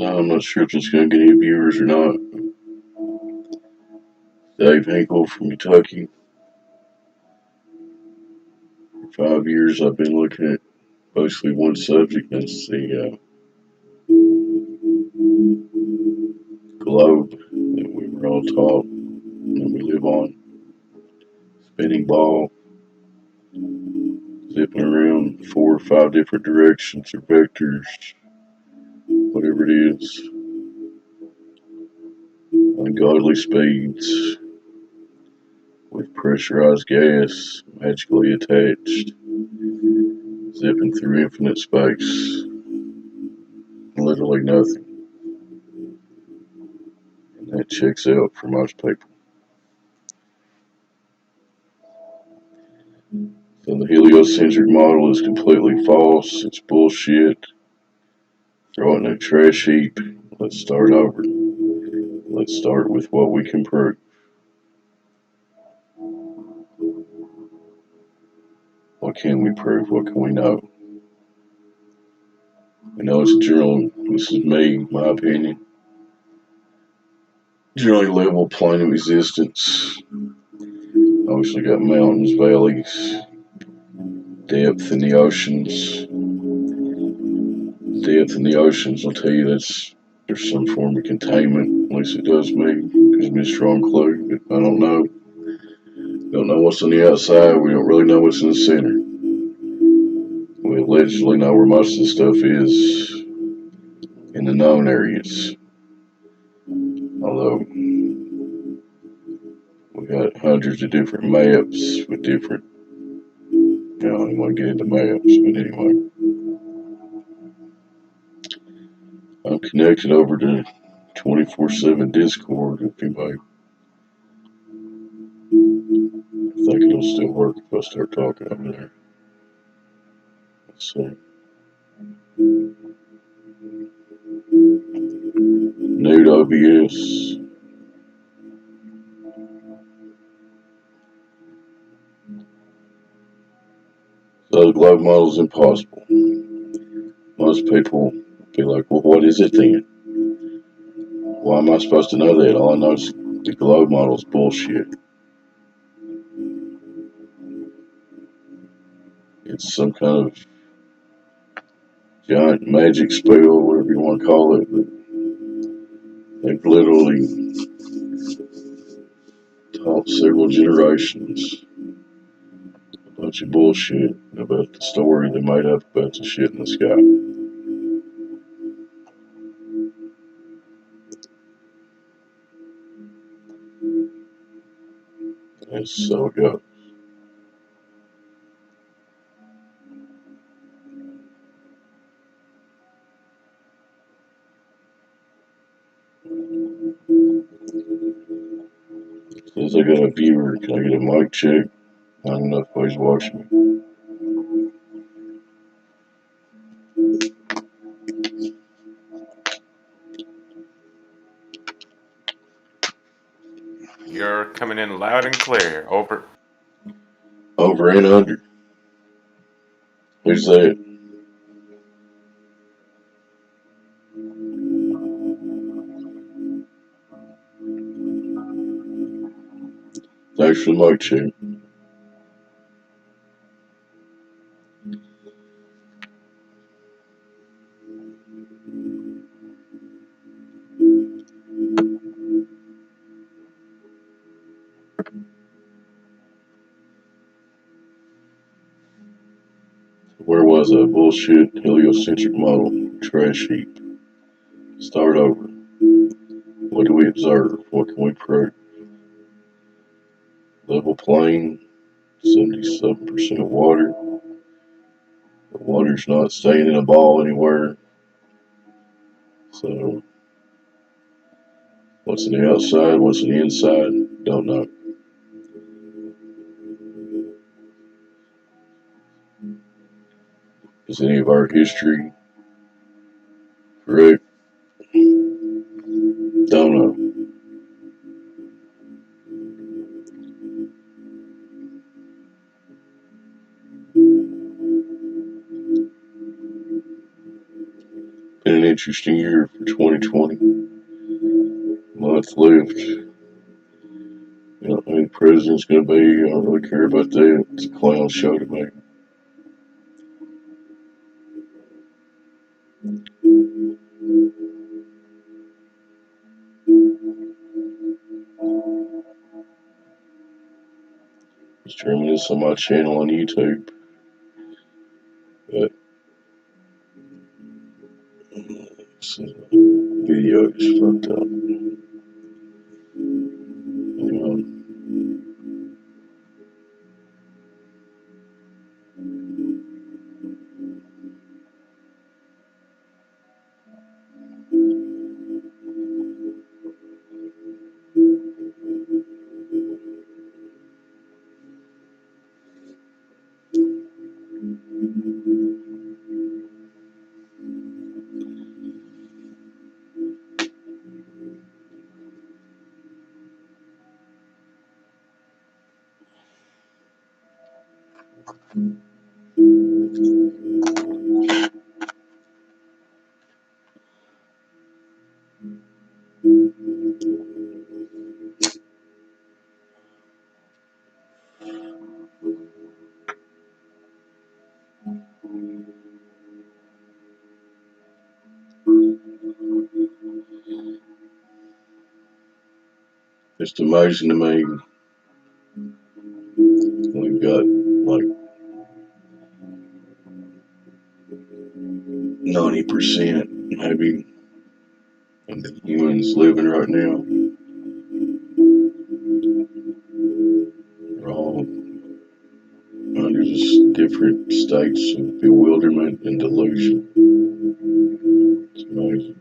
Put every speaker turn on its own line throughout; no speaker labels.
I'm not sure if it's going to get any viewers or not. Dave Hinkle from Kentucky. For 5 years, I've been looking at basically one subject. That's the globe that we were all taught that we live on. Spinning ball, zipping around 4 or 5 different directions or vectors, whatever it is. Ungodly speeds with pressurized gas magically attached, zipping through infinite space. Literally nothing. And that checks out for most people. So the heliocentric model is completely false. It's bullshit. Throw it in a trash heap. Let's start over. Let's start with what we can prove. What can we prove? What can we know? I know it's a general, this is me, my opinion. Generally level plane of existence. Obviously got mountains, valleys, depth in the oceans. Depth in the oceans will tell you there's some form of containment. At least it does me. Gives me a strong clue. But I don't know. Don't know what's on the outside. We don't really know what's in the center. We allegedly know where most of the stuff is in the known areas. Although we got hundreds of different maps with different. I don't even want to get into maps, but anyway. I'm connected over to 24/7 Discord if anybody. I think it'll still work if I start talking over there. Let's see. Nude OBS. So the globe model is impossible. Most people be like, well, what is it then? Why am I supposed to know that? All I know is the globe model is bullshit. It's some kind of giant magic spell, whatever you want to call it. But they've literally taught several generations a bunch of bullshit about the story they made up about the shit in the sky. And so it goes. Since I got a viewer, can I get a mic check? I don't know if anybody's watching me.
You're coming in loud and clear. Over.
Over and under. Who's that? Thanks for the mic check. Where was that bullshit heliocentric model? Trash heap. Start over. What do we observe? What can we prove? Level plain, 77% of water. The water's not staying in a ball anywhere. So, what's on the outside? What's on the inside? Don't know. Is any of our history correct? Don't know. Been an interesting year for 2020. Month left. You know who the president's going to be. I don't really care about that. It's a clown show to me. I'm streaming this on my channel on YouTube. But this video is fucked up. Anyway, it's amazing to me. We've got like 90% maybe of the humans living right now. We're all under just different states of bewilderment and delusion. It's amazing.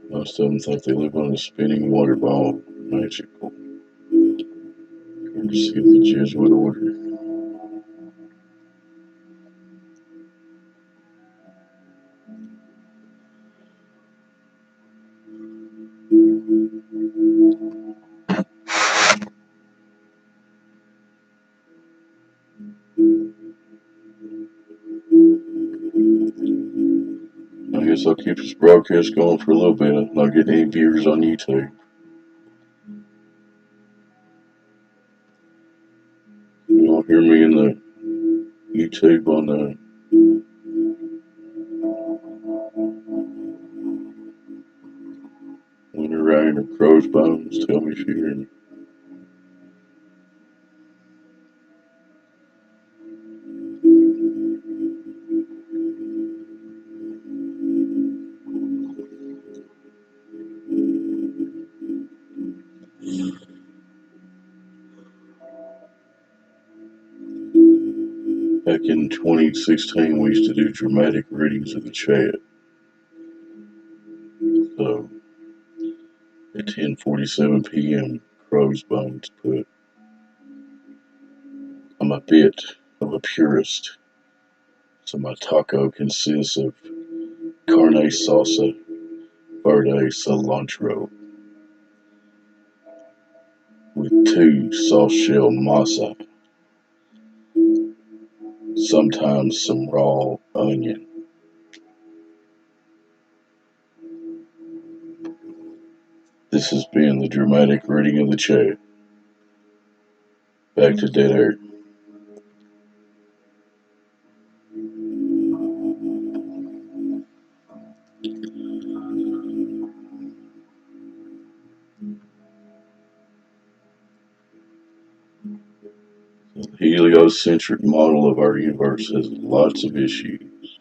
Most of them think they live on a spinning water ball. Magical. Courtesy of the Jesuit order. I guess I'll keep this broadcast going for a little bit. I'm not getting any viewers on YouTube. You don't hear me in the YouTube on the winter rain or crow's bones. Tell me if you hear me. Back in 2016, we used to do dramatic readings of the chat. So at 10:47 p.m., Crow's Bones put, I'm a bit of a purist, so my taco consists of carne salsa verde cilantro with 2 soft shell masa, sometimes some raw onion. This has been the dramatic reading of the chat. Back to dead air. The heliocentric model of our universe has lots of issues.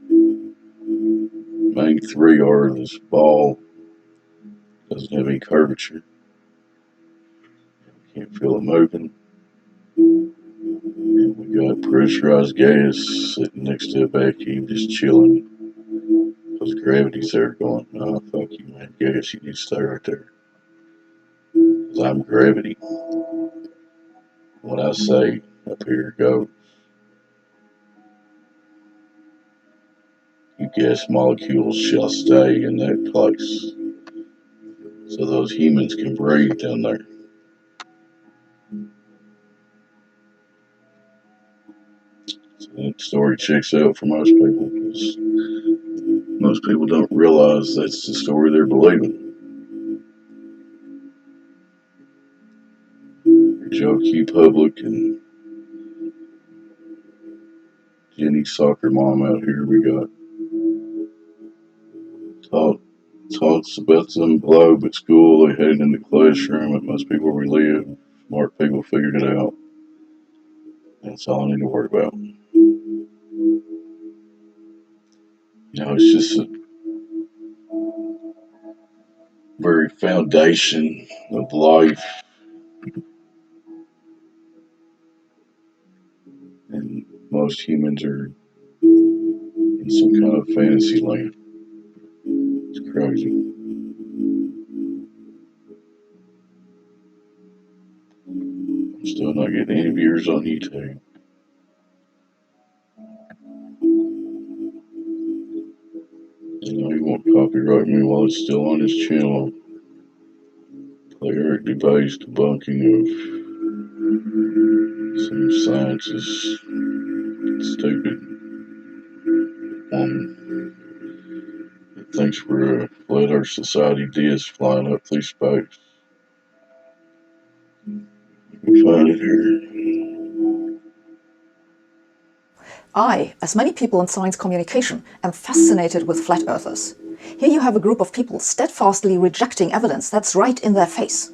Main 3 are this ball doesn't have any curvature. Can't feel it moving. And we got pressurized gas sitting next to a vacuum just chilling. Because gravity's there going, oh, fuck you, man. Gas, you need to stay right there. Because I'm gravity. When I say up here goes, you gas molecules shall stay in that place. So those humans can breathe down there. So that story checks out for most people because most people don't realize that's the story they're believing. Joe Q. Public and Jenny Soccer Mom out here, we got talks about some globe at school. They headed in the classroom. It must be where we live. Smart people figured it out. That's all I need to worry about. It's just a very foundation of life. And most humans are in some kind of fantasy land. It's crazy. I'm still not getting any viewers on YouTube. He won't copyright me while it's still on his channel. Play Eric Dubé's debunking of some science is stupid. That thinks we're a flat Earth society disc flying up through space. We find it here.
I, as many people in science communication, am fascinated with flat earthers. Here you have a group of people steadfastly rejecting evidence that's right in their face.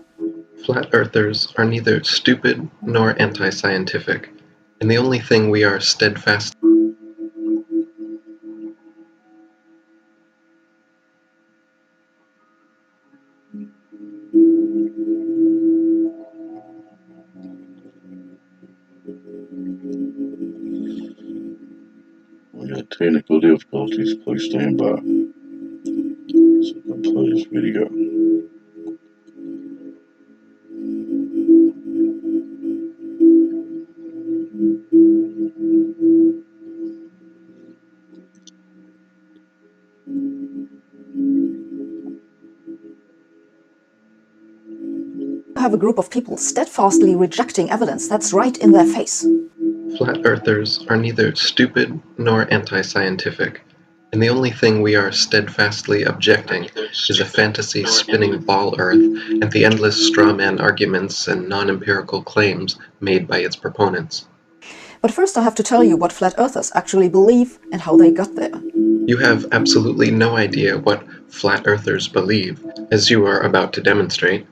Flat earthers are neither stupid nor anti-scientific, and the only thing we are steadfast
We got technical difficulties. Please stand by. So I'm play this video.
You have a group of people steadfastly rejecting evidence that's right in their face.
Flat earthers are neither stupid nor anti-scientific, and the only thing we are steadfastly objecting is a fantasy spinning ball earth and the endless straw man arguments and non-empirical claims made by its proponents.
But first I have to tell you what flat earthers actually believe and how they got there.
You have absolutely no idea what flat earthers believe, as you are about to demonstrate,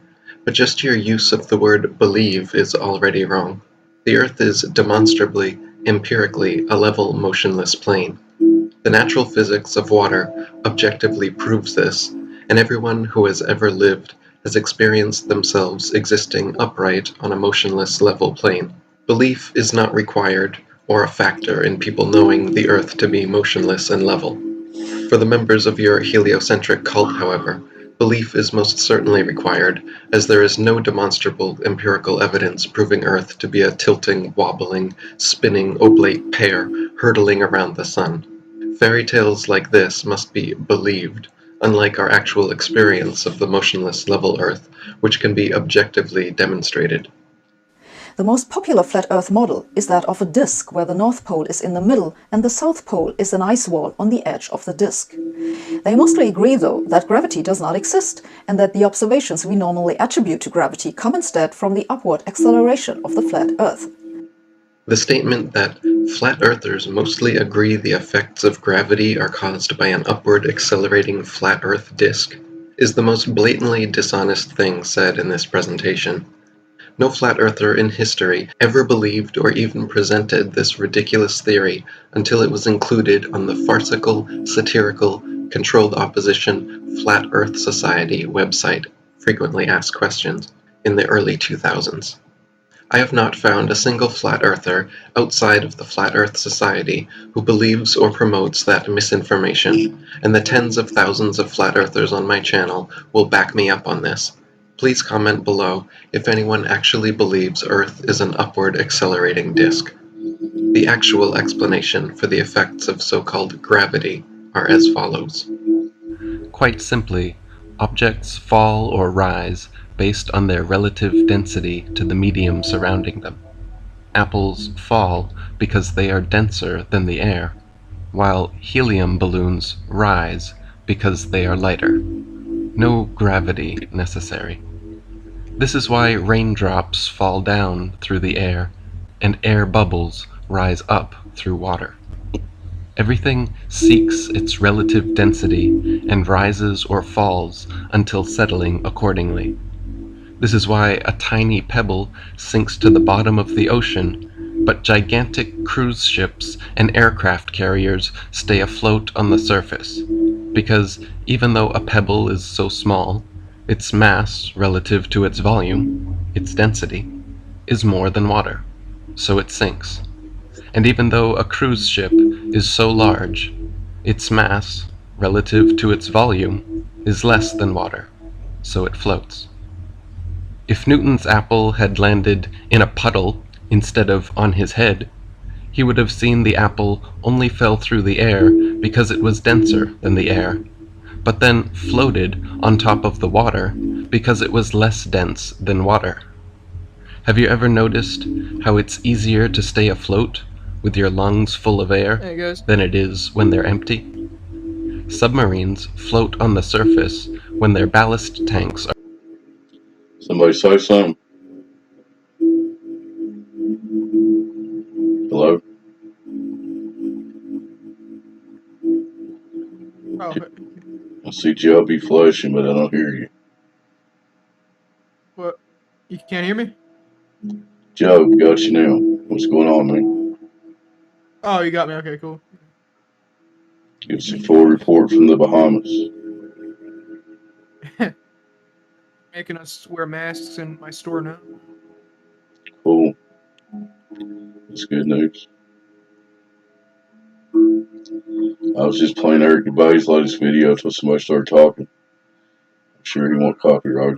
but just your use of the word believe is already wrong. The Earth is demonstrably, empirically, a level, motionless plane. The natural physics of water objectively proves this, and everyone who has ever lived has experienced themselves existing upright on a motionless level plane. Belief is not required or a factor in people knowing the Earth to be motionless and level. For the members of your heliocentric cult, however, belief is most certainly required, as there is no demonstrable empirical evidence proving Earth to be a tilting, wobbling, spinning oblate pear hurtling around the sun. Fairy tales like this must be believed, unlike our actual experience of the motionless level Earth, which can be objectively demonstrated.
The most popular flat Earth model is that of a disk where the North Pole is in the middle and the South Pole is an ice wall on the edge of the disk. They mostly agree, though, that gravity does not exist and that the observations we normally attribute to gravity come instead from the upward acceleration of the flat Earth.
The statement that flat earthers mostly agree the effects of gravity are caused by an upward accelerating flat Earth disk is the most blatantly dishonest thing said in this presentation. No flat earther in history ever believed or even presented this ridiculous theory until it was included on the farcical, satirical, controlled opposition Flat Earth Society website, Frequently Asked Questions, in the early 2000s. I have not found a single flat earther outside of the Flat Earth Society who believes or promotes that misinformation, and the tens of thousands of flat earthers on my channel will back me up on this. Please comment below if anyone actually believes Earth is an upward accelerating disk. The actual explanation for the effects of so-called gravity are as follows. Quite simply, objects fall or rise based on their relative density to the medium surrounding them. Apples fall because they are denser than the air, while helium balloons rise because they are lighter. No gravity necessary. This is why raindrops fall down through the air and air bubbles rise up through water. Everything seeks its relative density and rises or falls until settling accordingly. This is why a tiny pebble sinks to the bottom of the ocean, but gigantic cruise ships and aircraft carriers stay afloat on the surface, because even though a pebble is so small, its mass relative to its volume, its density, is more than water, so it sinks. And even though a cruise ship is so large, its mass relative to its volume is less than water, so it floats. If Newton's apple had landed in a puddle instead of on his head, he would have seen the apple only fell through the air because it was denser than the air, but then floated on top of the water because it was less dense than water. Have you ever noticed how it's easier to stay afloat with your lungs full of air than it is when they're empty? Submarines float on the surface when their ballast tanks are...
Somebody say something. Hello?
Oh,
I see Joe be flashing, but I don't hear you.
what? You can't hear me?
Joe, got you now. What's going on, man?
Oh, you got me. Okay, cool.
It's a full report from the Bahamas.
Making us wear masks in my store now.
Cool. That's good news. I was just playing Eric DeBay's latest video until somebody started talking. I'm sure he won't copyright.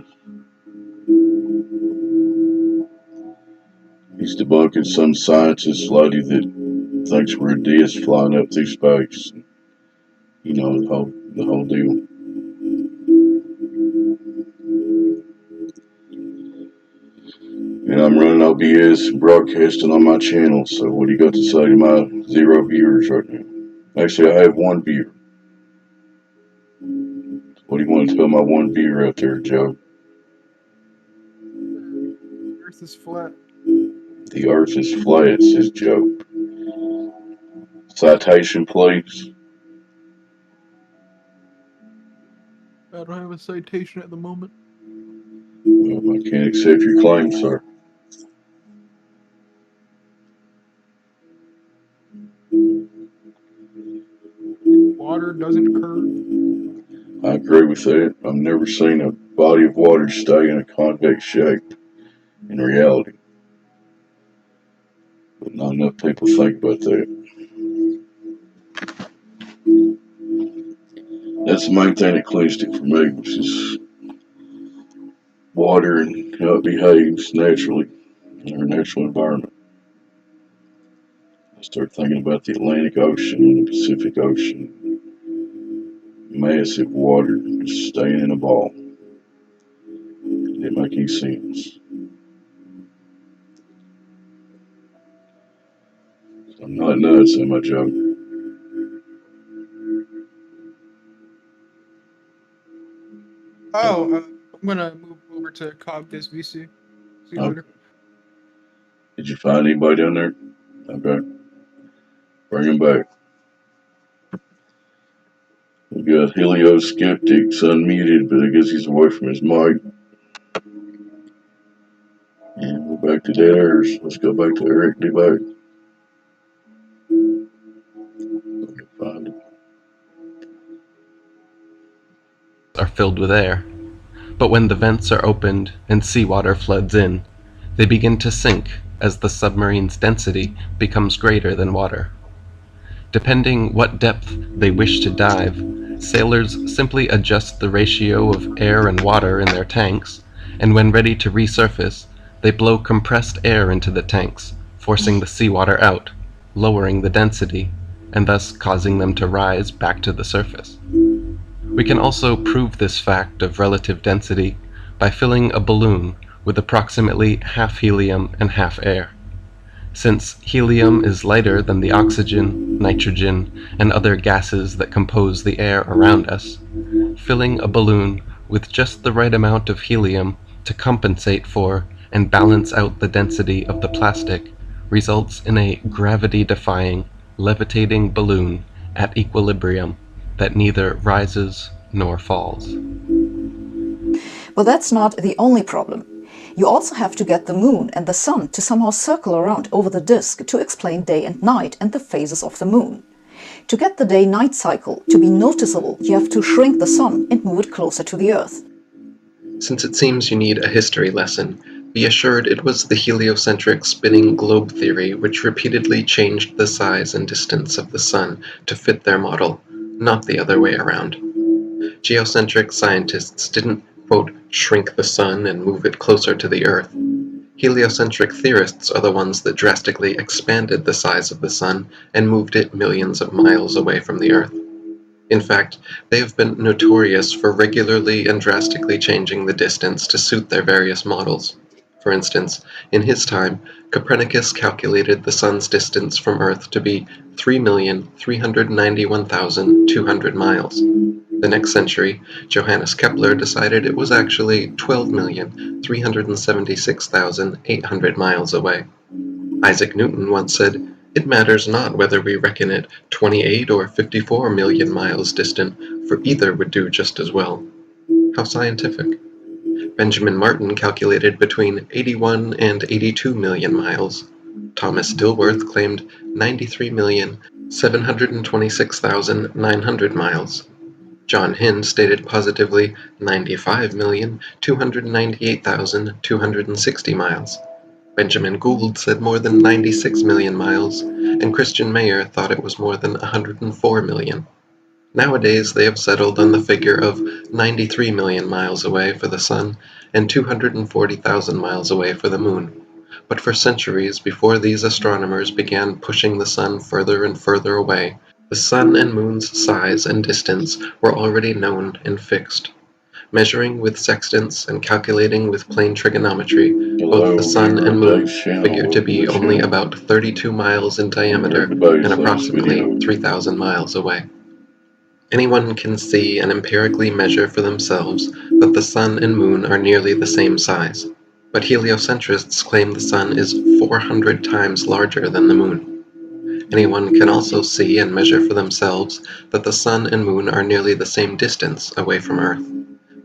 He's debunking some scientist lady that thinks we're a disc flying up through space. You know, the whole deal. And I'm running OBS broadcasting on my channel, so what do you got to say to my 0 viewers right now? Actually, I have 1 viewer. What do you want to tell my 1 viewer out there, Joe?
Earth is flat.
The earth is flat, says Joe. Citation, please.
I don't have a citation at the moment.
Well, I can't accept your claim, sir.
Water doesn't curve.
I agree with that. I've never seen a body of water stay in a convex shape in reality. But not enough people think about that. That's the main thing that clinched it for me, which is water and how it behaves naturally in our natural environment. I start thinking about the Atlantic Ocean and the Pacific Ocean. Massive water just staying in a ball. It didn't make any sense. I'm not nuts, am I, Joe?
Oh, I'm gonna move over to Cogdis VC. See you
Oh.
later.
Did you find anybody down there? Okay. Bring him back. We got Helio Skeptics unmuted, but I guess he's away from his mic. And we're back to dead airs. Let's go back to Eric Debate. Find him.
Are filled with air. But when the vents are opened and seawater floods in, they begin to sink as the submarine's density becomes greater than water. Depending what depth they wish to dive, sailors simply adjust the ratio of air and water in their tanks, and when ready to resurface, they blow compressed air into the tanks, forcing the seawater out, lowering the density, and thus causing them to rise back to the surface. We can also prove this fact of relative density by filling a balloon with approximately half helium and half air. Since helium is lighter than the oxygen, nitrogen, and other gases that compose the air around us, filling a balloon with just the right amount of helium to compensate for and balance out the density of the plastic results in a gravity-defying, levitating balloon at equilibrium that neither rises nor falls.
But that's not the only problem. You also have to get the moon and the sun to somehow circle around over the disk to explain day and night and the phases of the moon. To get the day-night cycle to be noticeable, you have to shrink the sun and move it closer to the Earth.
Since it seems you need a history lesson, be assured it was the heliocentric spinning globe theory which repeatedly changed the size and distance of the sun to fit their model, not the other way around. Geocentric scientists didn't, quote, shrink the sun and move it closer to the Earth. Heliocentric theorists are the ones that drastically expanded the size of the sun and moved it millions of miles away from the Earth. In fact, they have been notorious for regularly and drastically changing the distance to suit their various models. For instance, in his time, Copernicus calculated the sun's distance from Earth to be 3,391,200 miles. The next century, Johannes Kepler decided it was actually 12,376,800 miles away. Isaac Newton once said, "It matters not whether we reckon it 28 or 54 million miles distant, for either would do just as well." How scientific. Benjamin Martin calculated between 81 and 82 million miles. Thomas Dilworth claimed 93,726,900 miles. John Hind stated positively 95,298,260 miles. Benjamin Gould said more than 96 million miles, and Christian Mayer thought it was more than 104 million. Nowadays, they have settled on the figure of 93 million miles away for the sun and 240,000 miles away for the moon. But for centuries before these astronomers began pushing the sun further and further away, the sun and moon's size and distance were already known and fixed. Measuring with sextants and calculating with plane trigonometry, both the sun and moon figure to be only about 32 miles in diameter and approximately 3,000 miles away. Anyone can see and empirically measure for themselves that the sun and moon are nearly the same size, but heliocentrists claim the sun is 400 times larger than the moon. Anyone can also see and measure for themselves that the sun and moon are nearly the same distance away from Earth,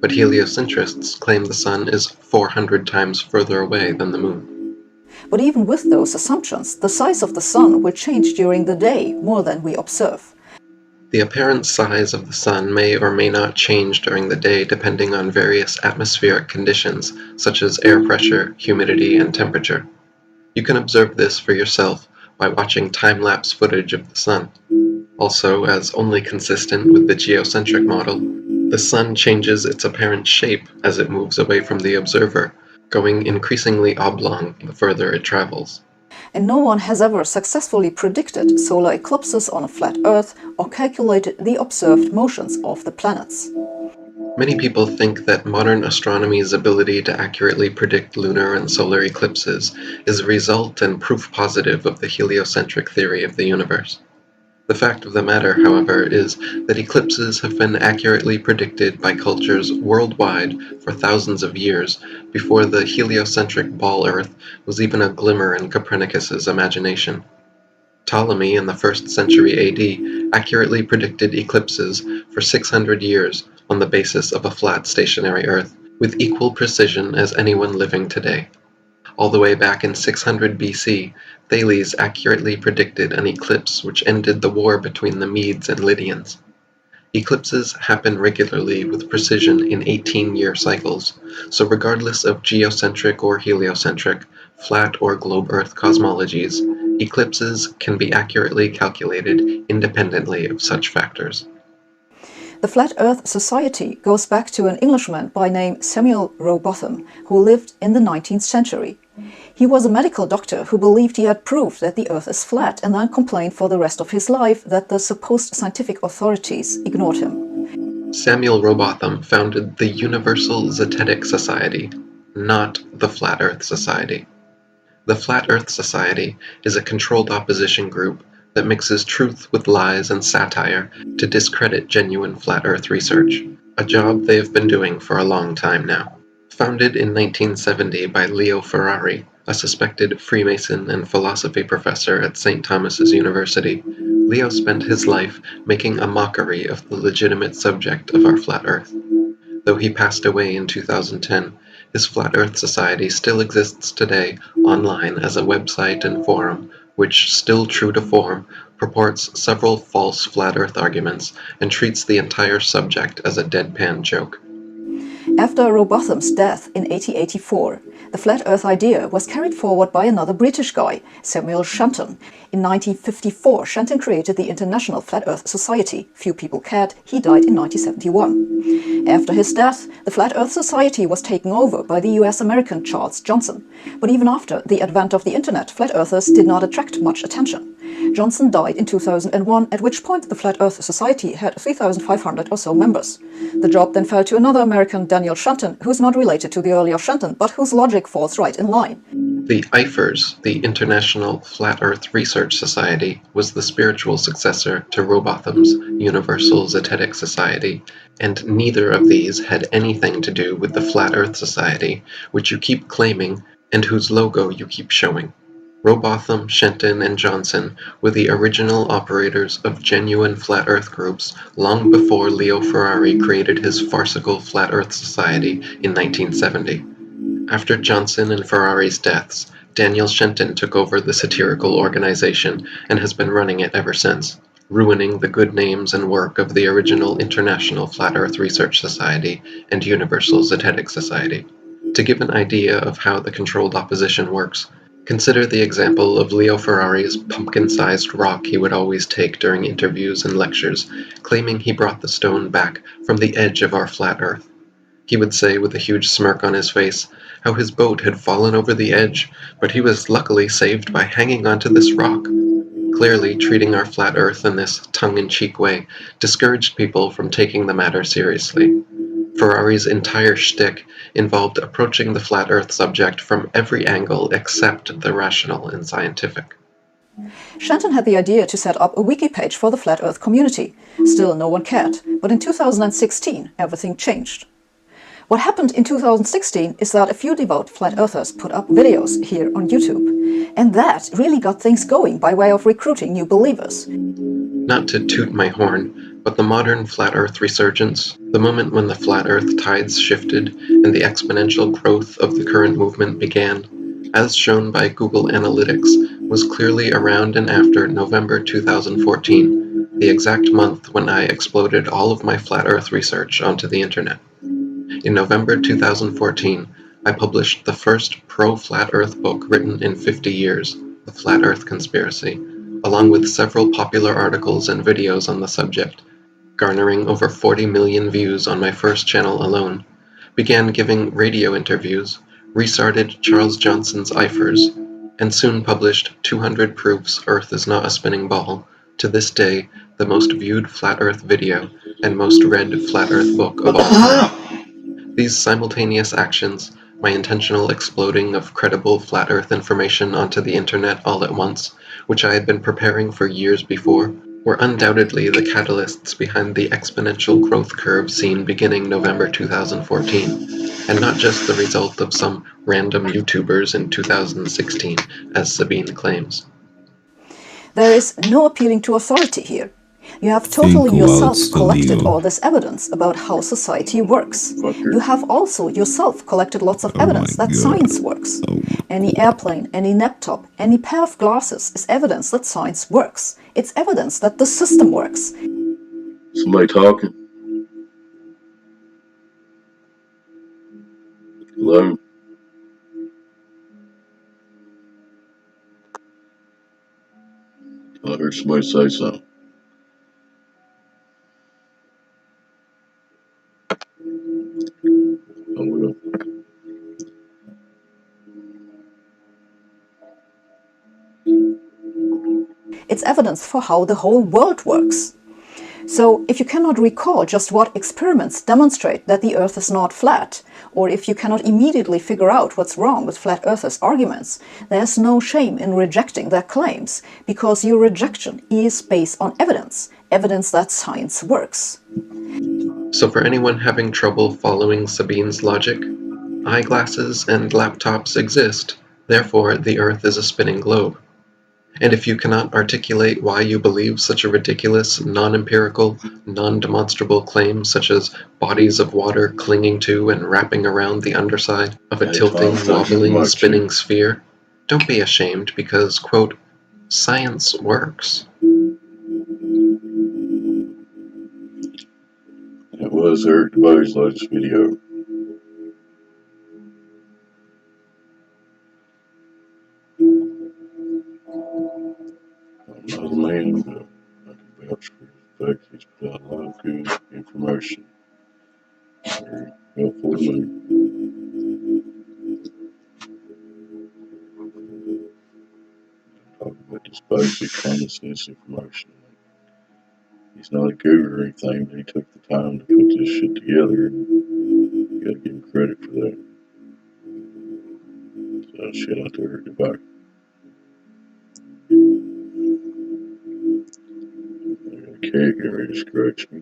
but heliocentrists claim the sun is 400 times further away than the moon.
But even with those assumptions, the size of the sun will change during the day more than we observe.
The apparent size of the sun may or may not change during the day depending on various atmospheric conditions, such as air pressure, humidity, and temperature. You can observe this for yourself by watching time-lapse footage of the sun. Also, as only consistent with the geocentric model, the sun changes its apparent shape as it moves away from the observer, going increasingly oblong the further it travels.
And no one has ever successfully predicted solar eclipses on a flat Earth or calculated the observed motions of the planets.
Many people think that modern astronomy's ability to accurately predict lunar and solar eclipses is a result and proof positive of the heliocentric theory of the universe. The fact of the matter, however, is that eclipses have been accurately predicted by cultures worldwide for thousands of years before the heliocentric ball Earth was even a glimmer in Copernicus's imagination. Ptolemy in the 1st century AD accurately predicted eclipses for 600 years on the basis of a flat stationary Earth, with equal precision as anyone living today. All the way back in 600 BC, Thales accurately predicted an eclipse which ended the war between the Medes and Lydians. Eclipses happen regularly with precision in 18-year cycles, so regardless of geocentric or heliocentric, flat or globe Earth cosmologies, eclipses can be accurately calculated independently of such factors.
The Flat Earth Society goes back to an Englishman by name Samuel Rowbotham, who lived in the 19th century. He was a medical doctor who believed he had proved that the Earth is flat and then complained for the rest of his life that the supposed scientific authorities ignored him.
Samuel Rowbotham founded the Universal Zetetic Society, not the Flat Earth Society. The Flat Earth Society is a controlled opposition group that mixes truth with lies and satire to discredit genuine flat Earth research, a job they have been doing for a long time now. Founded in 1970 by Leo Ferrari, a suspected Freemason and philosophy professor at St. Thomas's University, Leo spent his life making a mockery of the legitimate subject of our flat Earth. Though he passed away in 2010, his Flat Earth Society still exists today online as a website and forum which, still true to form, purports several false flat Earth arguments and treats the entire subject as a deadpan joke.
After Rowbotham's death in 1884, the flat Earth idea was carried forward by another British guy, Samuel Shenton. In 1954, Shenton created the International Flat Earth Society. Few people cared. He died in 1971. After his death, the Flat Earth Society was taken over by the US-American Charles Johnson. But even after the advent of the Internet, flat earthers did not attract much attention. Johnson died in 2001, at which point the Flat Earth Society had 3,500 or so members. The job then fell to another American, Daniel Shenton, who is not related to the earlier Shenton, but whose logic falls right in line.
The IFERS, the International Flat Earth Research Society, was the spiritual successor to Rowbotham's Universal Zetetic Society, and neither of these had anything to do with the Flat Earth Society, which you keep claiming and whose logo you keep showing. Rowbotham, Shenton, and Johnson were the original operators of genuine flat Earth groups long before Leo Ferrari created his farcical Flat Earth Society in 1970. After Johnson and Ferrari's deaths, Daniel Shenton took over the satirical organization and has been running it ever since, ruining the good names and work of the original International Flat Earth Research Society and Universal Zetetic Society. To give an idea of how the controlled opposition works, consider the example of Leo Ferrari's pumpkin-sized rock he would always take during interviews and lectures, claiming he brought the stone back from the edge of our flat Earth. He would say with a huge smirk on his face how his boat had fallen over the edge, but he was luckily saved by hanging onto this rock. Clearly, treating our flat Earth in this tongue-in-cheek way discouraged people from taking the matter seriously. Ferrari's entire shtick involved approaching the flat Earth subject from every angle except the rational and scientific.
Shenton had the idea to set up a wiki page for the flat Earth community. Still, no one cared. But in 2016, everything changed. What happened in 2016 is that a few devout flat earthers put up videos here on YouTube. And that really got things going by way of recruiting new believers.
Not to toot my horn, but the modern flat Earth resurgence, the moment when the flat Earth tides shifted and the exponential growth of the current movement began, as shown by Google Analytics, was clearly around and after November 2014, the exact month when I exploded all of my flat Earth research onto the internet. In November 2014, I published the first pro-Flat Earth book written in 50 years, The Flat Earth Conspiracy, along with several popular articles and videos on the subject, garnering over 40 million views on my first channel alone, began giving radio interviews, restarted Charles Johnson's IFERS, and soon published 200 Proofs Earth is Not a Spinning Ball, to this day the most viewed Flat Earth video and most read Flat Earth book of all time. These simultaneous actions, my intentional exploding of credible Flat Earth information onto the internet all at once, which I had been preparing for years before, were undoubtedly the catalysts behind the exponential growth curve seen beginning November 2014, and not just the result of some random YouTubers in 2016, as Sabine claims.
There is no appealing to authority here. You have totally yourself collected all this evidence about how society works. You have also yourself collected lots of evidence that science works. Any airplane, any laptop, any pair of glasses is evidence that science works. It's evidence that the system works.
Somebody talking? Hello? I heard somebody say something. I will.
It's evidence for how the whole world works. So, if you cannot recall just what experiments demonstrate that the Earth is not flat, or if you cannot immediately figure out what's wrong with flat earthers' arguments, there's no shame in rejecting their claims, because your rejection is based on evidence, evidence that science works.
So for anyone having trouble following Sabine's logic, eyeglasses and laptops exist, therefore the Earth is a spinning globe. And if you cannot articulate why you believe such a ridiculous, non-empirical, non-demonstrable claim such as bodies of water clinging to and wrapping around the underside of a tilting, wobbling, spinning sphere, don't be ashamed because, quote, science works.
It was Eric DeBoe's latest video. I'm not a man, but I can vouch for his facts. He's put out a lot of good information. Very helpful to me. Talking about this basic common sense information. He's not a guru or anything, but he took the time to put this shit together. You gotta give him credit for that. So shit out there, goodbye. I got a cat getting ready to scratch me.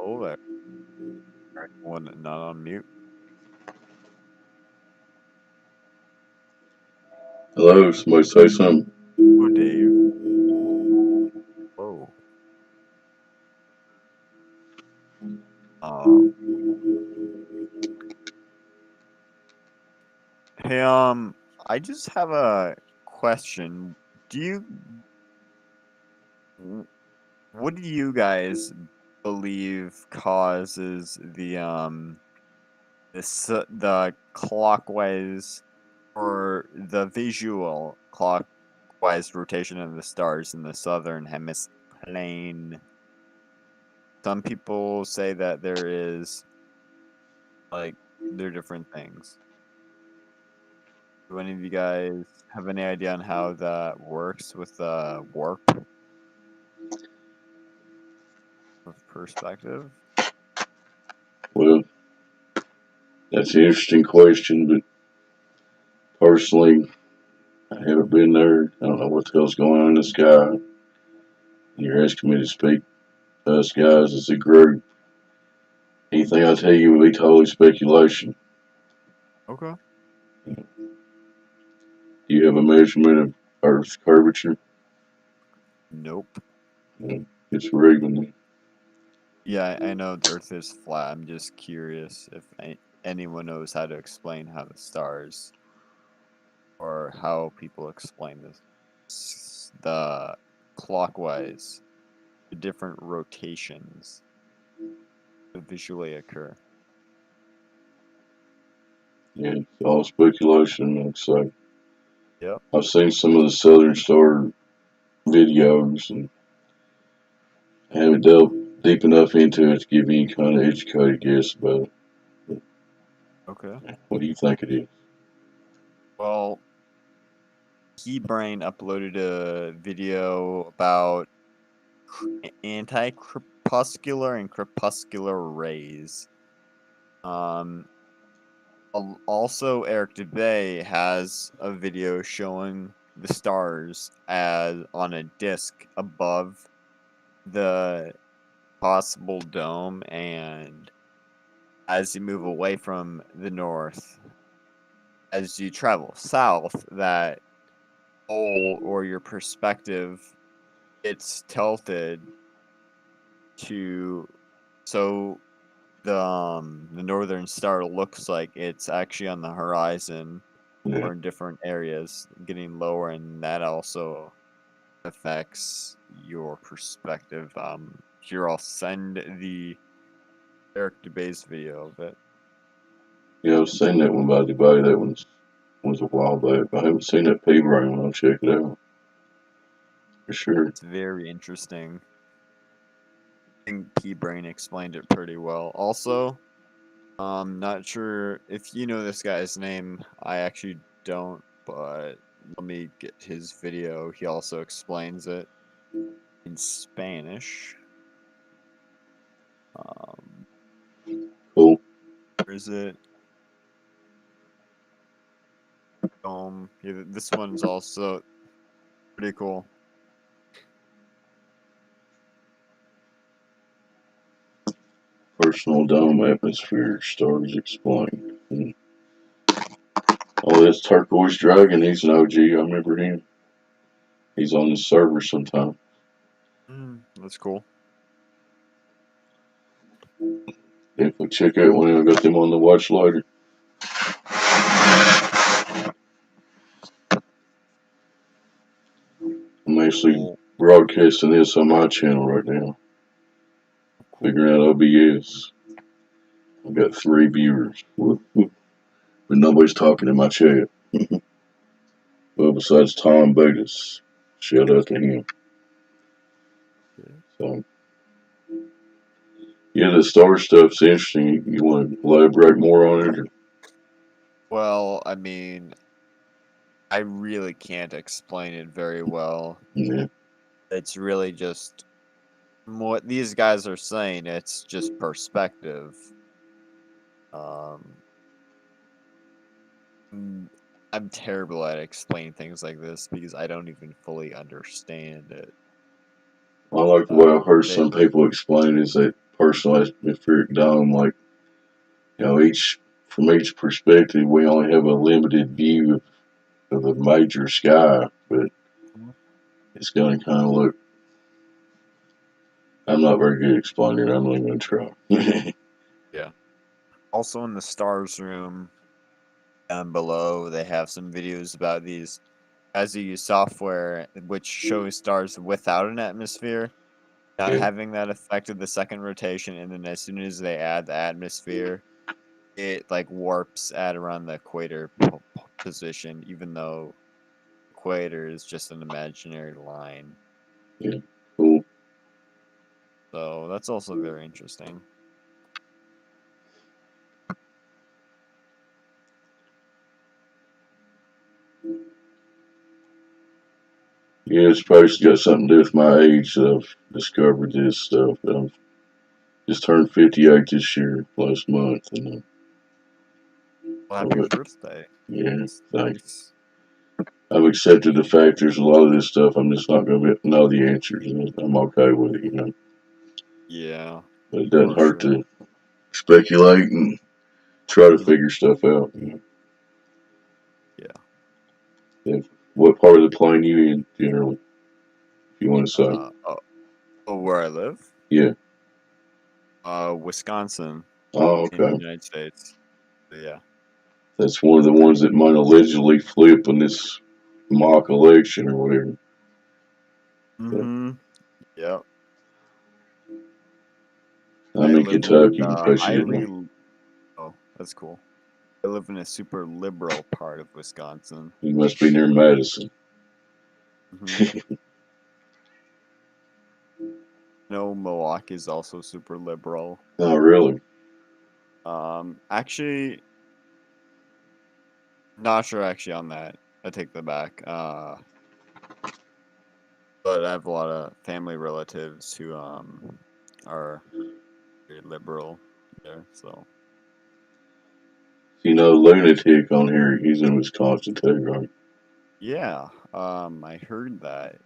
Oh, there. One not on mute.
Hello, somebody say something.
Oh, Dave. Whoa. Hey, I just have a question. What do you guys believe causes the clockwise or the visual clockwise rotation of the stars in the southern hemisphere plane? Some people say that there is like They're different things. Do any of you guys have any idea on how that works with the warp of perspective?
Well, that's an interesting question, but personally, I haven't been there. I don't know what the hell's going on in the sky. You're asking me to speak to us guys as a group. Anything I tell you will be totally speculation.
Okay.
Do you have a measurement of Earth's curvature?
Nope.
It's rigging.
Yeah, I know the Earth is flat. I'm just curious if anyone knows how to explain how the stars or how people explain this. The clockwise, the different rotations that visually occur.
Yeah, it's all speculation. Like so,
Yep.
I've seen some of the Southern Star videos and haven't delved deep enough into it to give any kind of educated guess about it.
Okay.
What do you think it is?
Well, KeyBrain uploaded a video about anti-crepuscular and crepuscular rays. Also, Eric DeBay has a video showing the stars as on a disc above the possible dome, and as you move away from the north, as you travel south, that pole or your perspective, it's tilted to so the northern star looks like it's actually on the horizon
Yeah,
or in different areas getting lower, and that also affects your perspective. Here I'll send the Eric DeBay's video of it.
yeah, I've seen that one by debate. That was a while back. But I haven't seen that P brain one. I'll check it out for sure.
It's very interesting. I think KeyBrain explained it pretty well. Also, not sure if you know this guy's name. I actually don't, but let me get his video. He also explains it in Spanish.
Cool.
Where is it? Yeah, this one's also pretty cool.
Personal dome atmosphere stars explained. Oh, that's Turquoise Dragon. He's an OG. I remember him. He's on the server sometime.
That's cool.
Definitely check out one. I got them on the watch later. I'm actually broadcasting this on my channel right now. Figuring out OBS. I've got 3 viewers. But nobody's talking in my chat. Well, besides Tom Betis. Shout out to him. So, yeah, the star stuff's interesting. You want to elaborate more on it? Or?
Well, I mean, I really can't explain it very well.
Yeah.
It's really just what these guys are saying. It's just perspective. I'm terrible at explaining things like this because I don't even fully understand it.
I like the way I've heard
They,
some people explain it is that personal atmospheric dome, like, from each perspective, we only have a limited view of the major sky, but it's going to kind of look. I'm not very good at explaining it. I'm not even going to try.
yeah. Also in the stars room down below, they have some videos about these as you use software which shows stars without an atmosphere, not
Yeah.
having that effect of the second rotation, and then as soon as they add the atmosphere, it like warps at around the equator position, even though equator is just an imaginary line.
Yeah, cool.
So that's also very interesting.
Yeah, it's supposed to got something to do with my age that I've discovered this stuff. I've just turned 58 this year, last month, and
Well, happy
uh,
birthday.
yeah,
That's
thanks.
nice.
I've accepted the fact there's a lot of this stuff I'm just not going to know the answers, and I'm okay with it,
Yeah,
But it doesn't
for
hurt
sure.
to speculate and try to
Mhm.
figure stuff out.
Yeah.
If, what part of the plane you in, generally, if you want to say?
Where I live?
Yeah.
Wisconsin
Oh,
in the
okay.
United States. Yeah.
That's one of the ones that might allegedly flip in this mock election or whatever. But
Mm-hmm. Yep.
I'm
I
in
live in
Kentucky, in
the
case you didn't know.
Oh, that's cool. I live in a super liberal part of Wisconsin.
You must be near Madison.
Mm-hmm. No, Milwaukee is also super liberal.
Oh, really?
Actually, not sure actually on that. I take that back. But I have a lot of family relatives who are very liberal there. So
Lunatic on here, he's in Wisconsin too, right?
yeah, I heard that.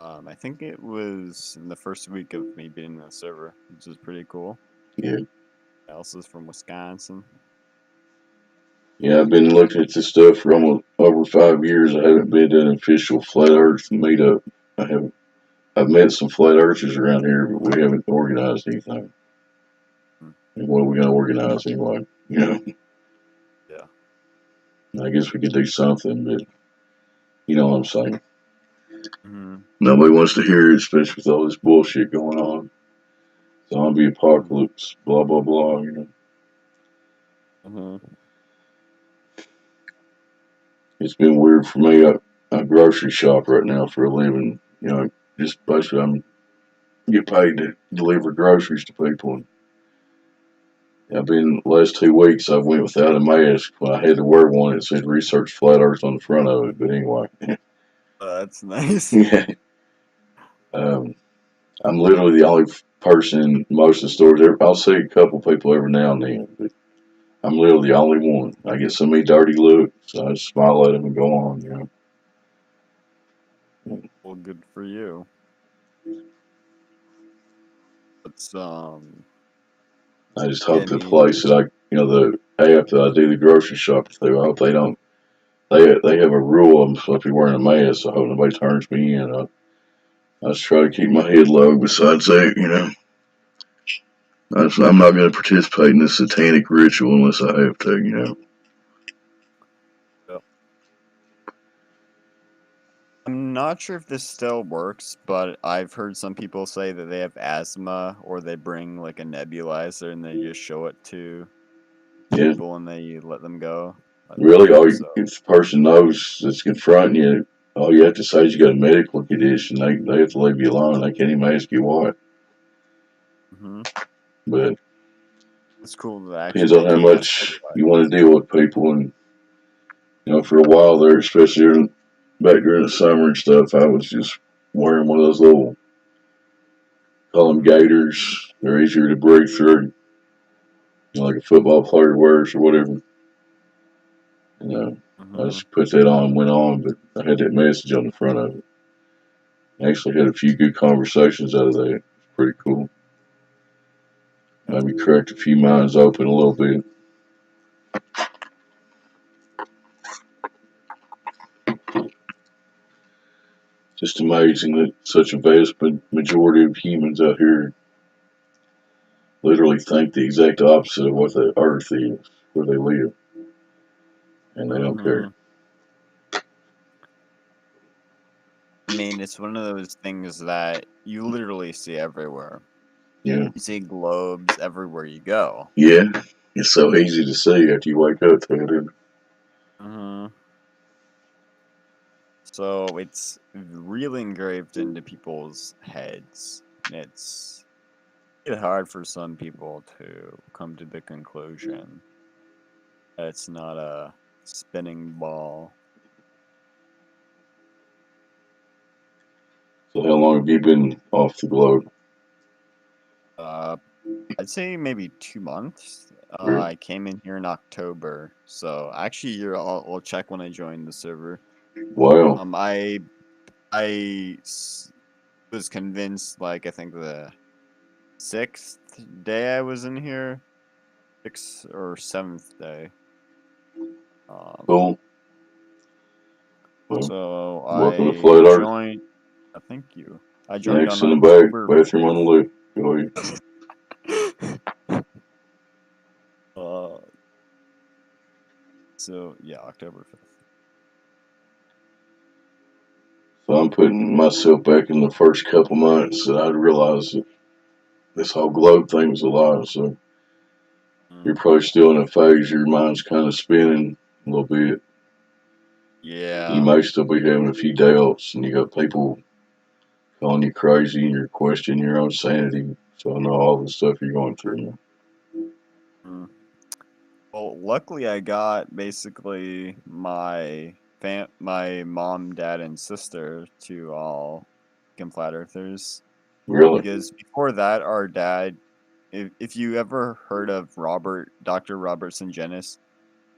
I think it was in the first week of me being in the server, which is pretty cool.
Yeah.
Else is from Wisconsin.
Yeah, I've been looking at this stuff for almost over 5 years. I haven't been to an official flat earth meetup. I haven't. I've met some flat earthers around here, but we haven't organized anything.
Mm.
And what are we going to organize anyway?
Yeah.
I guess we could do something, but you know what I'm saying.
Mm-hmm.
Nobody wants to hear it, especially with all this bullshit going on. Zombie apocalypse, blah blah blah.
Mm-hmm.
It's been weird for me. I grocery shop right now for a living. Just basically I'm get paid to deliver groceries to people. And I've been last 2 weeks. I went without a mask. When I had to wear one, it said "Research Flat Earth" on the front of it. But anyway,
That's nice.
yeah. Um, I'm literally the only person in most of the stores. I'll see a couple people every now and then, but I'm literally the only one. I get so many dirty looks. So I just smile at them and go on.
Well, good for you. It's
I just
yeah, I
hope the
mean,
place that the app that I do the grocery shopping through, I hope they don't. They have a rule I'm supposed to be wearing a mask. So I hope nobody turns me in. I just try to keep my head low. Besides that, I'm not going to participate in this satanic ritual unless I have to.
yeah. I'm not sure if this still works, but I've heard some people say that they have asthma or they bring like a nebulizer and they just show it to
Yeah,
people and they let them go.
really,
So,
if the person knows that's confronting you, all you have to say is you got a medical condition. They have to leave you alone. They can't even ask you why.
hmm
But
it's cool that actually
depends
they
on how
take us
much you
nebulizer.
want to deal with people. And for a while there, especially back during the summer and stuff, I was just wearing one of those little, call them
hmm
gaiters. They're easier to breathe through, like a football player wears or whatever. You know, I
hmm
just put that on and went on, but I had that message on the front of it. I actually had a few good conversations out of that. It's pretty cool.
That's
Maybe cracked a few minds open a little bit. Just amazing that such a vast majority of humans out here literally think the exact opposite of what the Earth is, where they live, and they don't care.
hmm I mean, it's one of those things that you literally see everywhere.
Yeah,
You see globes everywhere you go.
yeah. It's so easy to see after you wake up to it.
hmm So it's really engraved into people's heads. It's hard for some people to come to the conclusion that it's not a spinning ball.
long have you been off the globe?
I'd say maybe 2 months.
Really?
I came in here in October, so actually, I'll check when I joined the server.
Wow.
I was convinced, like, I think the 6th day I was in here, 6th or 7th day.
Cool. Well,
So
welcome to
I
Flat Earth.
joined. Thank you. I joined
Next
on
in the back,
October.
bathroom on the left. Go ahead.
So yeah, October 5th.
So I'm putting myself back in the first couple months that I realized that this whole globe thing was a lie. So you're probably still in a phase your mind's kind of spinning a little bit.
Yeah.
You may still be having a few doubts, and you got people calling you crazy, and you're questioning your own sanity. So I know all the stuff you're going through.
Mm. Well, luckily I got basically my mom, dad, and sister to all become flat earthers.
Really?
Because before that, our dad, if you ever heard of Dr. Robert Sungenis,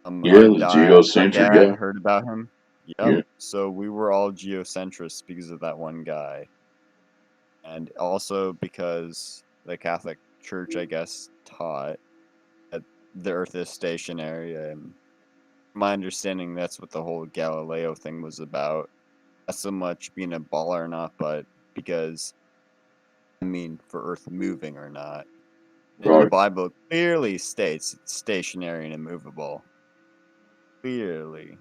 Yeah, the
our
geocentric
dad
guy.
heard about him. Yep.
Yeah.
So we were all geocentrists because of that one guy. And also because the Catholic Church, I guess, taught that the Earth is stationary. And my understanding, that's what the whole Galileo thing was about. Not so much being a ball or not, but because, I mean, for Earth moving or not. And the
Right.
Bible clearly states it's stationary and immovable. Clearly.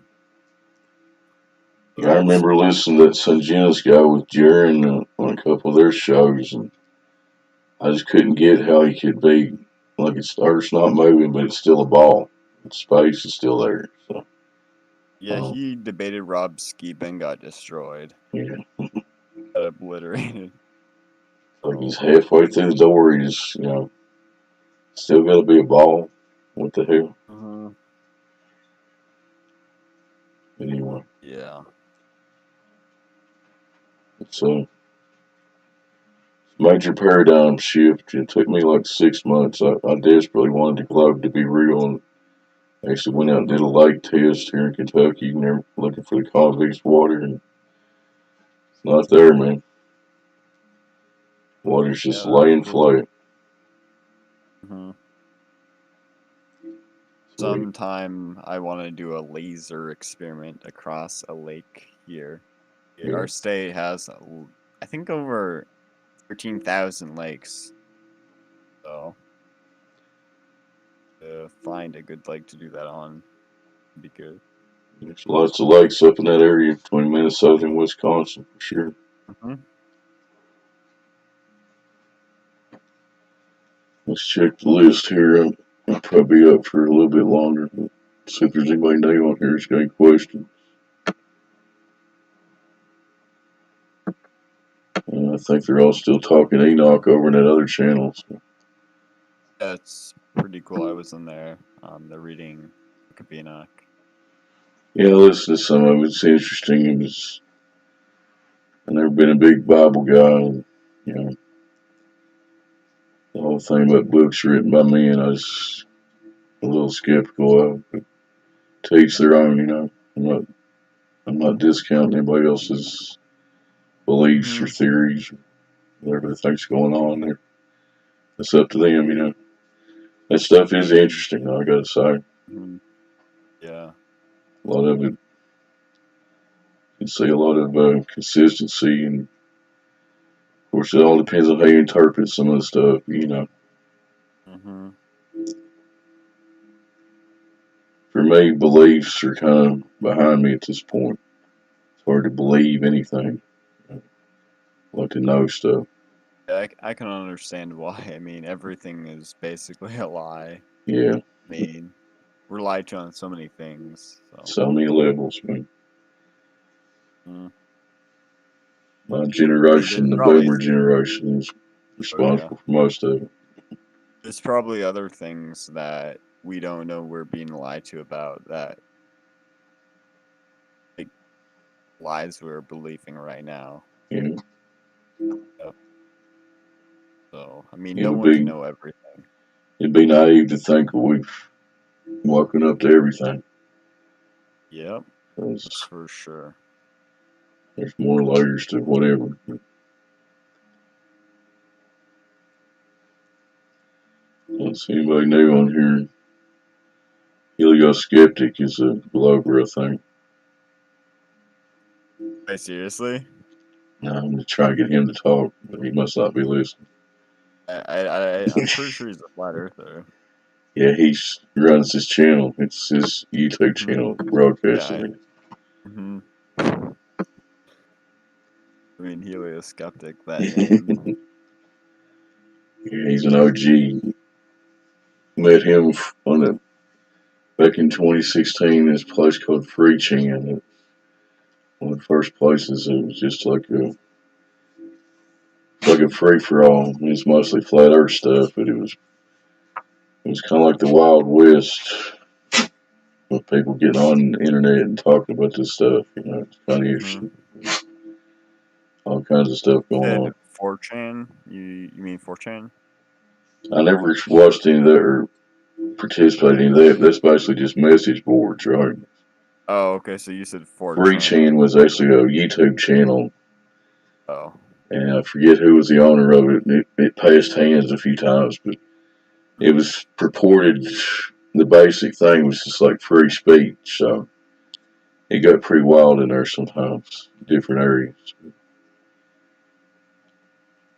So
Yeah, I remember listening to that Sungenis guy with Jaren on a couple of their shows, and I just couldn't get how he could be like it's Earth's not moving, but it's still a ball. Space is still there. So
yeah, he debated Rob Skeeb and got destroyed.
yeah,
Got obliterated.
like he's halfway through the door. He's still got to be a ball. What the hell?
Uh-huh.
Anyway,
Yeah.
it's a major paradigm shift. It took me like 6 months. I desperately wanted the globe to be real, and actually went out and did a lake test here in Kentucky, and they're looking for the convex water, and it's not there, man. Water's just
Yeah, that's
laying
cool.
flat.
Uh-huh.
So,
Sometime I want to do a laser experiment across a lake here.
yeah.
Our state has, I think, over 13,000 lakes. So, to find a good lake to do that on would be good.
There's lots of lakes up in that area between Minnesota and Wisconsin, for sure.
Uh-huh.
Let's check the list here. I'll probably be up for a little bit longer. But see if there's anybody new on here who's got any questions. I think they're all still talking Enoch over in that other channel. So.
Yeah, it's pretty cool. I was in there. They're reading Book of Enoch.
Yeah, listen to some of it. It's interesting. I've never been a big Bible guy. And, the whole thing about books written by men, I was a little skeptical of. But to each their own. I'm not discounting anybody else's beliefs or theories, or whatever they think's going on there. It's up to them. That stuff is interesting, though, I gotta say.
Mm-hmm. Yeah.
A lot of it, you can see a lot of consistency, and of course, it all depends on how you interpret some of the stuff.
Mm-hmm.
For me, beliefs are kind of behind me at this point. It's hard to believe anything. I like to know stuff.
Yeah, I can understand why. I mean, everything is basically a lie.
Yeah.
I mean, we're lied to on so many things.
So many levels, man.
Mm.
My generation, the boomer generation, is responsible for most of it.
There's probably other things that we don't know we're being lied to about, that lies we're believing right now.
Yeah.
So, I mean,
It
no
would
one can
be
know everything.
it'd be naive to think that we've woken up to everything.
Yep, that's
'Cause
for sure.
there's more layers to whatever. Let's see anybody new on here. Helioskeptic is a Glober, I think.
Wait, seriously?
Now I'm gonna try to get him to talk, but he must not be listening.
I'm pretty sure he's a flat earther.
Yeah, he runs his channel. It's his YouTube
Mhm.
channel
Yeah,
broadcasting.
hmm I mean, Helioskeptic, that name.
Yeah, he's an OG. Met him on a back in 2016 in this place called Free Chan. One of the first places it was just like a free for all. It's mostly flat Earth stuff, but it was kind of like the Wild West with people getting on the internet and talking about this stuff. It's kind of
hmm
interesting. All kinds of stuff going
Said
on.
4chan? You mean 4chan?
I never watched any of that or participated in that. That's basically just message boards, right?
Oh, okay, so you said
Free
4chan.
Chan was actually a YouTube channel,
Oh.
and I forget who was the owner of it. It passed hands a few times, but it was purported the basic thing was just like free speech. So it got pretty wild in there sometimes, different areas.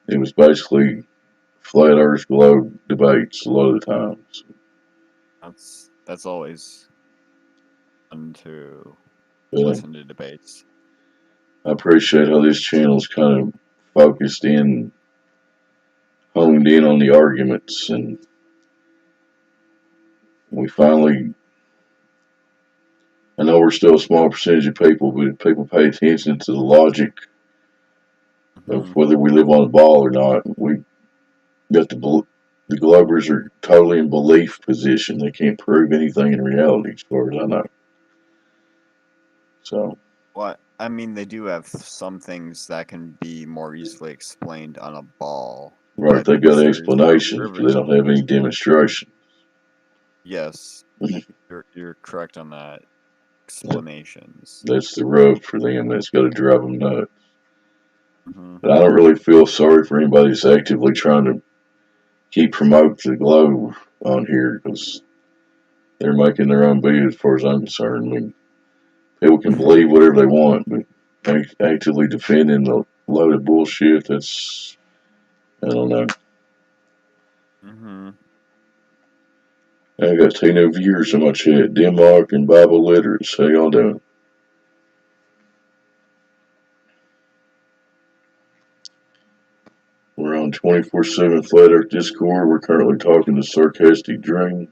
It was basically flat Earth globe debates a lot of the times.
That's always fun to
But
listen to debates.
I appreciate how this channel's kind of focused in, honed in on the arguments, and we finally. I know we're still a small percentage of people, but if people pay attention to the logic of
hmm
whether we live on a ball or not, we got the Globers are totally in belief position. They can't prove anything in reality, as far as I know. So,
Well, I mean, they do have some things that can be more easily explained on a ball,
right,
but
they got
there's no
explanations, but they
proof.
don't have any demonstration.
Yes, you're correct on that.
That-
Explanations.
That's the rub for them. That's got to drive them nuts.
hmm
But I don't really feel sorry for anybody that's actively trying to keep promote the globe on here because they're making their own bid as far as I'm concerned. I mean, people can believe whatever they want, but actively defending the load of bullshit, that's, I don't know.
hmm
I got two new viewers in my chat, Denmark and Bible Literates. How y'all doing? We're on 24/7 Flat Earth Discord. We're currently talking to Sarcastic Dream.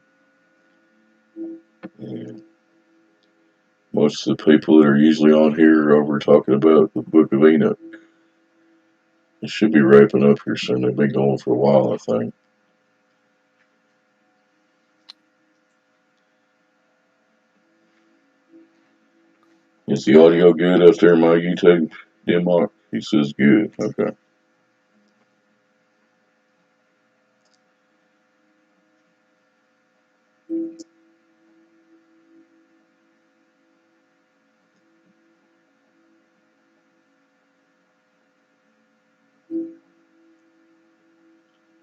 And most of the people that are usually on here are over talking about the Book of Enoch. It should be wrapping up here soon. They've been going for a while, I think. Is the audio good up there in my YouTube, Denmark? He says good. Okay.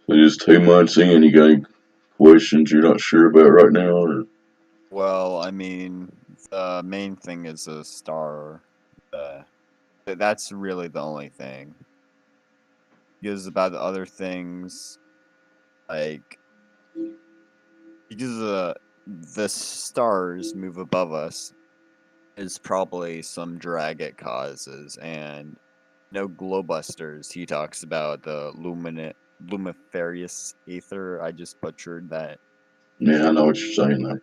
So just 2 months in, you got any questions you're not sure about right now? Or
Well, I mean, the main thing is a star. That's really the only thing. Because about the other things, like because the stars move above us is probably some drag it causes, and no glowbusters. He talks about the lumiferious ether. I just butchered that.
yeah, I know what you're saying there.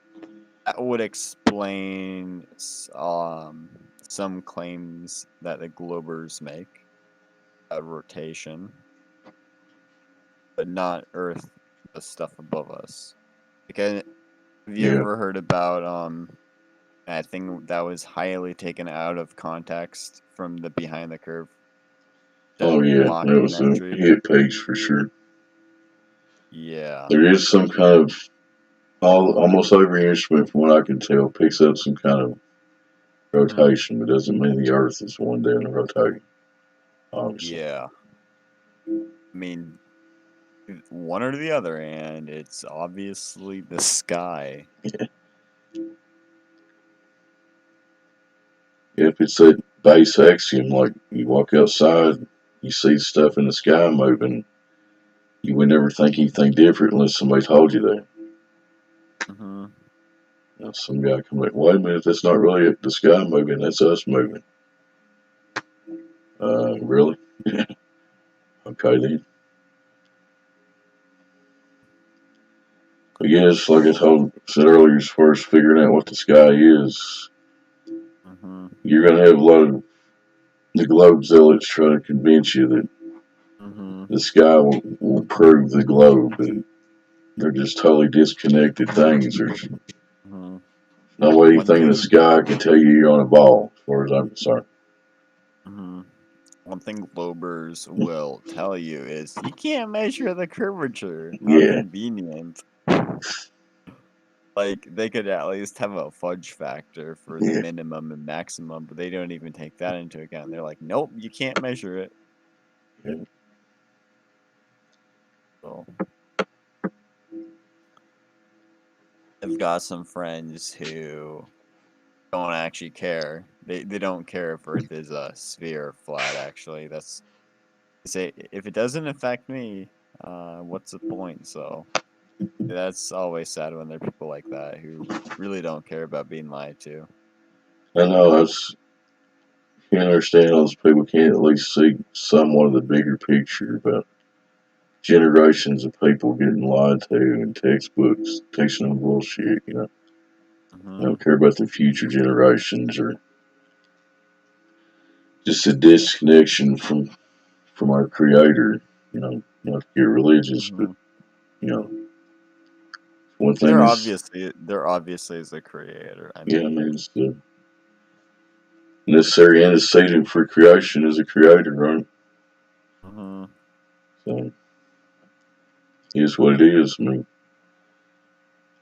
That would explain some claims that the globers make about rotation, but not Earth, the stuff above us. Like, have you
Yeah.
ever heard about I think that was highly taken out of context from the Behind the Curve?
Oh yeah, that was a
mockumentary.
hit piece for sure.
Yeah.
There is some kind of almost every instrument, from what I can tell, picks up some kind of rotation, but doesn't mean the Earth is the one doing the rotating. Obviously.
Yeah. I mean, one or the other, and it's obviously the sky.
If it's that base axiom, like you walk outside, you see stuff in the sky moving, you would never think anything different unless somebody told you that.
Mm-hmm.
You know, some guy come like, wait a minute, that's not really the sky moving, that's us moving. Really? Okay then. But yes, like I said earlier, as far as figuring out what the sky is,
Mm-hmm.
you're gonna have a lot of the globe zealots trying to convince you that
Mm-hmm.
the sky will prove the globe, but they're just totally disconnected things. There's
Mm-hmm.
no way
One
anything in the
thing.
sky can tell you you're on a ball, as far as I'm concerned.
Mm-hmm. One thing Globers will tell you is you can't measure the curvature. How
Yeah,
convenient. Like, they could at least have a fudge factor for the
yeah.
minimum and maximum, but they don't even take that into account. They're like, nope, you can't measure it.
Yeah.
So, I've got some friends who don't actually care. They don't care if Earth is a sphere or flat, actually. They say, if it doesn't affect me, what's the point? So, that's always sad when there are people like that who really don't care about being lied to.
I know. Can't understand how those people can't at least see somewhat of the bigger picture about generations of people getting lied to in textbooks, teaching them bullshit. You know,
Mm-hmm.
they don't care about the future generations or just a disconnection from our Creator. You know, not to get religious, but
Mm-hmm.
you know, one thing is,
They're obviously is the creator. I
yeah, I
mean,
mean, it's the necessary antecedent for creation is a Creator, right?
mm-hmm.
So, it is what it is. I mean,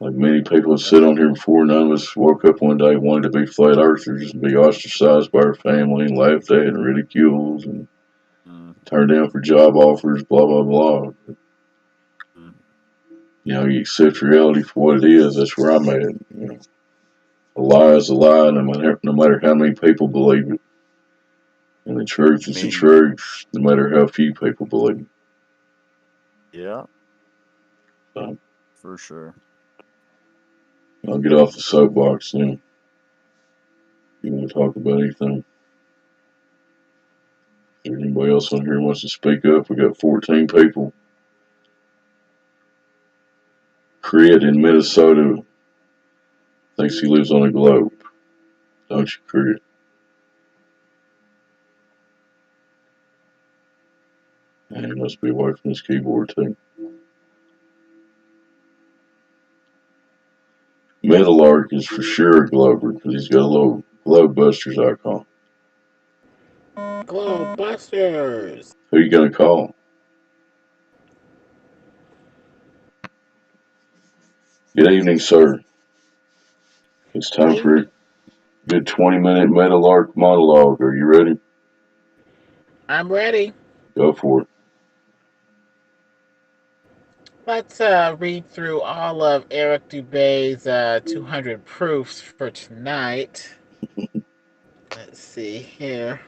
like many people have said on here before, none of us woke up one day wanting to be flat earthers and be ostracized by our family and laughed at and ridiculed and turned down for job offers, blah, blah, blah. You know, you accept reality for what it is. That's where I'm at. You know, a lie is a lie, no matter how many people believe it. And the truth
I
is the
mean,
truth, no matter how few people believe it.
yeah,
So,
for sure.
I'll get off the soapbox now. You want to talk about anything? Is there anybody else on here who wants to speak up? We got 14 people. Crit in Minnesota thinks he lives on a globe. Don't you, Crit? And he must be away from his keyboard, too. Metalark is for sure a glober because he's got a little Globebusters icon.
Globebusters!
Who you going to call? Good evening, sir. It's time for a good 20-minute Metalark monologue. Are you ready?
I'm ready.
Go for it.
Let's read through all of Eric Dubé's 200 proofs for tonight. Let's see here.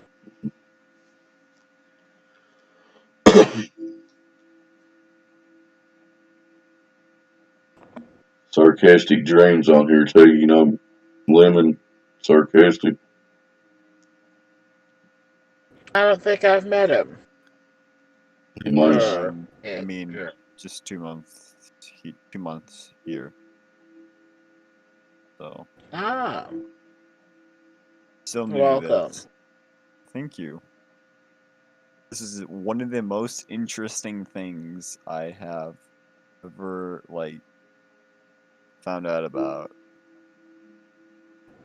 Sarcastic Dreams on here, too. You know, Lemon, sarcastic.
I don't think I've met him.
He might.
I mean, just 2 months. 2 months here. So.
Ah.
Still new to
Welcome.
this. Thank you. This is one of the most interesting things I have ever found out about.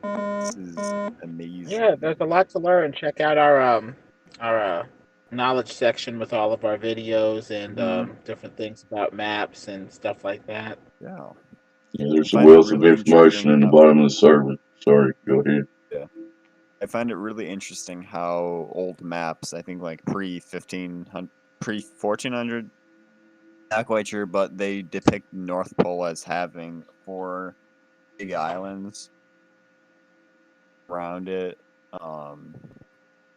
This is amazing.
Yeah, there's a lot to learn. Check out our knowledge section with all of our videos and
Mhm.
different things about maps and stuff like that.
Yeah.
Yeah, there's a
Find it
wealth of
really
information
interesting
in the
how
bottom of the server. Sorry, go ahead.
I find it really interesting how old maps, I think like pre-1400, not quite sure, but they depict North Pole as having 4 big islands around it.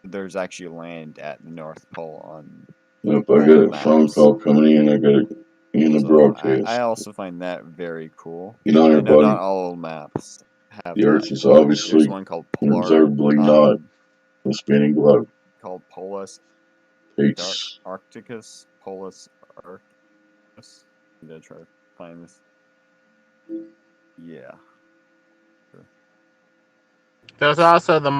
There's actually land at the North Pole on
Yep, I
old
got a phone
maps.
call coming in. I got it in the
So I
broadcast.
also find that very cool.
Get on
I
here,
know not
buddy.
all old maps have
The
that.
Earth is
There's
obviously
one called
observably not a spinning globe.
called Polus
Peace.
Arcticus. Polus Arcticus. I'm gonna try to find this. Yeah.
There's also the